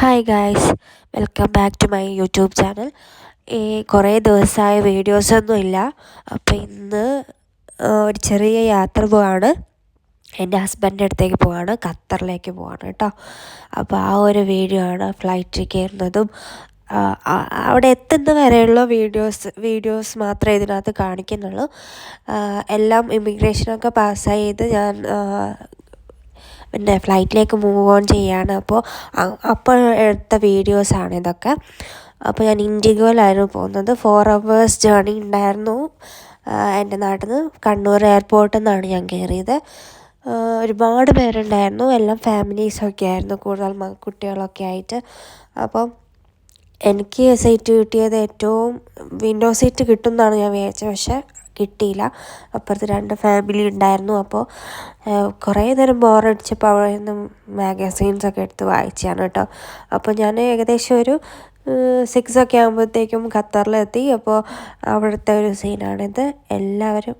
Hi guys, welcome back to my YouTube channel. കുറേ ദിവസമായ വീഡിയോസൊന്നുമില്ല. അപ്പോൾ ഇന്ന് ഒരു ചെറിയ യാത്ര പോവാണ്. എൻ്റെ ഹസ്ബൻഡിൻ്റെ അടുത്തേക്ക് പോവാണ്, ഖത്തറിലേക്ക് പോവാണ് കേട്ടോ. അപ്പോൾ ആ ഒരു വീഡിയോ ആണ് ഫ്ലൈറ്റിൽ കയറുന്നതും അവിടെ എത്തുന്ന വരെയുള്ള വീഡിയോസ് മാത്രമേ ഇതിനകത്ത് കാണിക്കുന്നുള്ളൂ. എല്ലാം ഇമിഗ്രേഷനൊക്കെ പാസ്സായി ചെയ്ത് ഞാൻ പിന്നെ ഫ്ലൈറ്റിലേക്ക് മൂവ് ഓൺ ചെയ്യാണ്. അപ്പോൾ എടുത്ത വീഡിയോസാണ് ഇതൊക്കെ. അപ്പോൾ ഞാൻ ഇൻഡിഗോയിലായിരുന്നു പോകുന്നത്. 4 hours ജേർണി ഉണ്ടായിരുന്നു. എൻ്റെ നാട്ടിൽ നിന്ന് കണ്ണൂർ എയർപോർട്ടിൽ നിന്നാണ് ഞാൻ കയറിയത്. ഒരുപാട് പേരുണ്ടായിരുന്നു, എല്ലാം ഫാമിലീസൊക്കെ ആയിരുന്നു, കൂടുതൽ കുട്ടികളൊക്കെ ആയിട്ട്. അപ്പം എനിക്ക് സീറ്റ് കിട്ടിയത് ഏറ്റവും വിൻഡോ സീറ്റ് കിട്ടും എന്നാണ് ഞാൻ വിചാരിച്ചത്, പക്ഷേ കിട്ടിയില്ല. അപ്പുറത്ത് 2 ഫാമിലി ഉണ്ടായിരുന്നു. അപ്പോൾ കുറേ നേരം ബോറടിച്ചപ്പോൾ അവിടെ നിന്ന് മാഗസീൻസൊക്കെ എടുത്ത് വായിച്ചാണ് കേട്ടോ. അപ്പോൾ ഞാൻ ഏകദേശം ഒരു 6 ആകുമ്പോഴത്തേക്കും ഖത്തറിലെത്തി. അപ്പോൾ അവിടുത്തെ ഒരു സീനാണിത്. എല്ലാവരും